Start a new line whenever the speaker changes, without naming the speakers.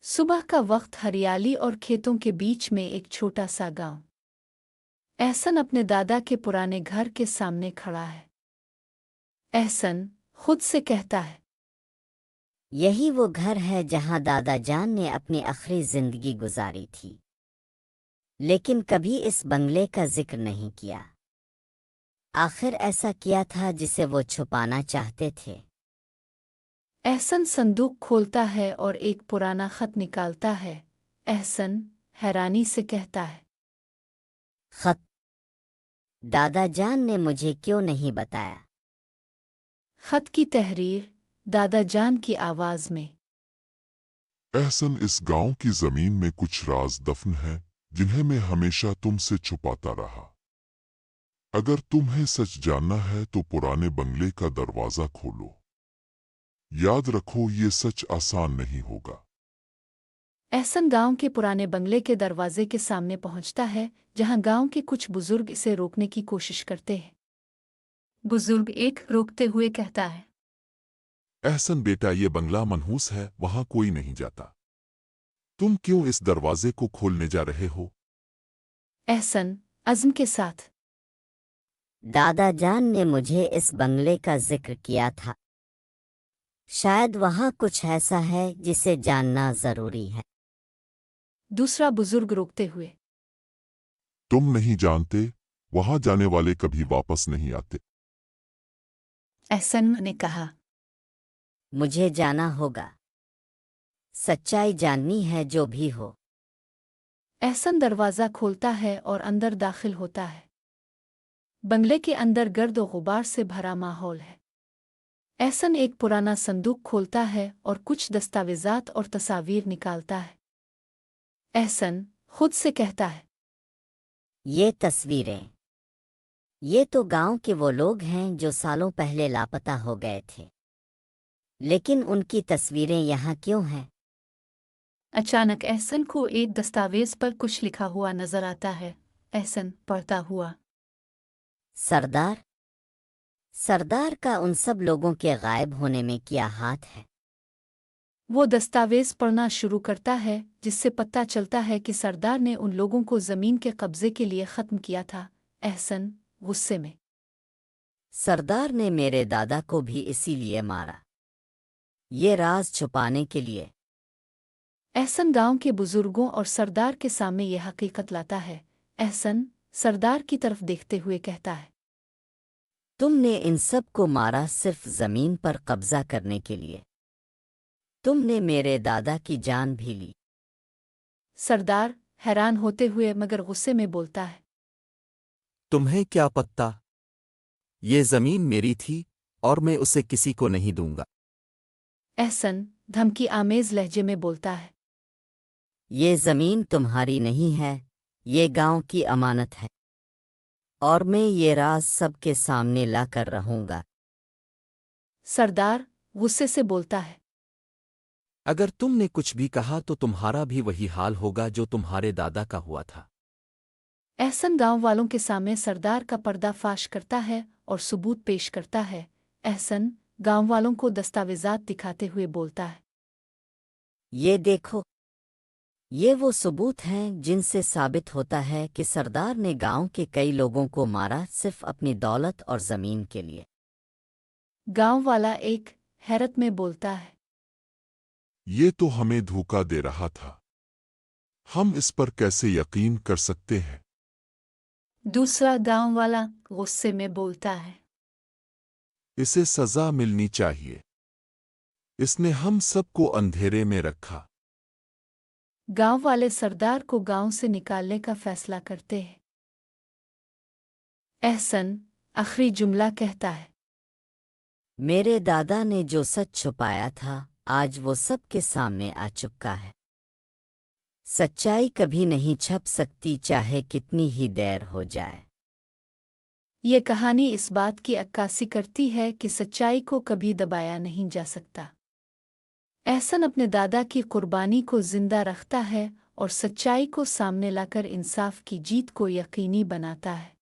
सुबह का वक्त हरियाली और खेतों के बीच में एक छोटा सा गांव। एहसन अपने दादा के पुराने घर के सामने खड़ा है। एहसन खुद से कहता है,
यही वो घर है जहां दादा जान ने अपनी आखिरी जिंदगी गुजारी थी, लेकिन कभी इस बंगले का जिक्र नहीं किया। आखिर ऐसा किया था जिसे वो छुपाना चाहते थे।
एहसन संदूक खोलता है और एक पुराना खत निकालता है। एहसन हैरानी से कहता है,
खत? दादा जान ने मुझे क्यों नहीं बताया?
खत की तहरीर दादा जान की आवाज में।
एहसन, इस गांव की जमीन में कुछ राज दफन है जिन्हें मैं हमेशा तुमसे छुपाता रहा। अगर तुम्हें सच जानना है तो पुराने बंगले का दरवाजा खोलो। याद रखो, ये सच आसान नहीं होगा।
एहसन गांव के पुराने बंगले के दरवाजे के सामने पहुंचता है, जहां गांव के कुछ बुजुर्ग इसे रोकने की कोशिश करते हैं। बुजुर्ग एक रोकते हुए कहता है,
एहसन बेटा, ये बंगला मनहूस है, वहां कोई नहीं जाता। तुम क्यों इस दरवाजे को खोलने जा रहे हो?
एहसन अज़्म के साथ,
दादा जान ने मुझे इस बंगले का जिक्र किया था। शायद वहां कुछ ऐसा है जिसे जानना जरूरी है।
दूसरा बुजुर्ग रोकते हुए,
तुम नहीं जानते, वहां जाने वाले कभी वापस नहीं आते।
एहसन ने कहा,
मुझे जाना होगा। सच्चाई जाननी है जो भी हो।
एहसन दरवाज़ा खोलता है और अंदर दाखिल होता है। बंगले के अंदर गर्द और गुबार से भरा माहौल है। एहसन एक पुराना संदूक खोलता है और कुछ दस्तावेजात और तस्वीर निकालता है। एहसन खुद से कहता है,
ये तस्वीरें, ये तो गांव के वो लोग हैं जो सालों पहले लापता हो गए थे। लेकिन उनकी तस्वीरें यहाँ क्यों हैं?
अचानक एहसन को एक दस्तावेज पर कुछ लिखा हुआ नजर आता है। एहसन पढ़ता हुआ,
सरदार? सरदार का उन सब लोगों के गायब होने में क्या हाथ है?
वो दस्तावेज पढ़ना शुरू करता है, जिससे पता चलता है कि सरदार ने उन लोगों को जमीन के कब्जे के लिए खत्म किया था। एहसन गुस्से में,
सरदार ने मेरे दादा को भी इसीलिए मारा, ये राज छुपाने के लिए।
एहसन गांव के बुजुर्गों और सरदार के सामने यह हकीकत लाता है। एहसन सरदार की तरफ देखते हुए कहता है,
तुमने इन सब को मारा सिर्फ जमीन पर कब्जा करने के लिए। तुमने मेरे दादा की जान भी ली।
सरदार हैरान होते हुए मगर गुस्से में बोलता है,
तुम्हें क्या पता? ये जमीन मेरी थी और मैं उसे किसी को नहीं दूंगा।
एहसन धमकी आमेज लहजे में बोलता है,
ये जमीन तुम्हारी नहीं है, ये गांव की अमानत है, और मैं ये राज सबके सामने लाकर रहूंगा।
सरदार गुस्से से बोलता है,
अगर तुमने कुछ भी कहा तो तुम्हारा भी वही हाल होगा जो तुम्हारे दादा का हुआ था।
एहसन गांव वालों के सामने सरदार का पर्दाफाश करता है और सबूत पेश करता है। एहसन गांव वालों को दस्तावेजात दिखाते हुए बोलता है,
ये देखो, ये वो सबूत हैं जिनसे साबित होता है कि सरदार ने गांव के कई लोगों को मारा सिर्फ अपनी दौलत और जमीन के लिए।
गांव वाला एक हैरत में बोलता है,
ये तो हमें धोखा दे रहा था। हम इस पर कैसे यकीन कर सकते हैं?
दूसरा गांव वाला गुस्से में बोलता है,
इसे सजा मिलनी चाहिए। इसने हम सबको अंधेरे में रखा।
गांव वाले सरदार को गांव से निकालने का फैसला करते हैं। एहसन आखिरी जुमला कहता है,
मेरे दादा ने जो सच छुपाया था आज वो सबके सामने आ चुका है। सच्चाई कभी नहीं छप सकती, चाहे कितनी ही देर हो जाए।
ये कहानी इस बात की अक्कासी करती है कि सच्चाई को कभी दबाया नहीं जा सकता। एहसन अपने दादा की कुर्बानी को जिंदा रखता है और सच्चाई को सामने लाकर इंसाफ की जीत को यकीनी बनाता है।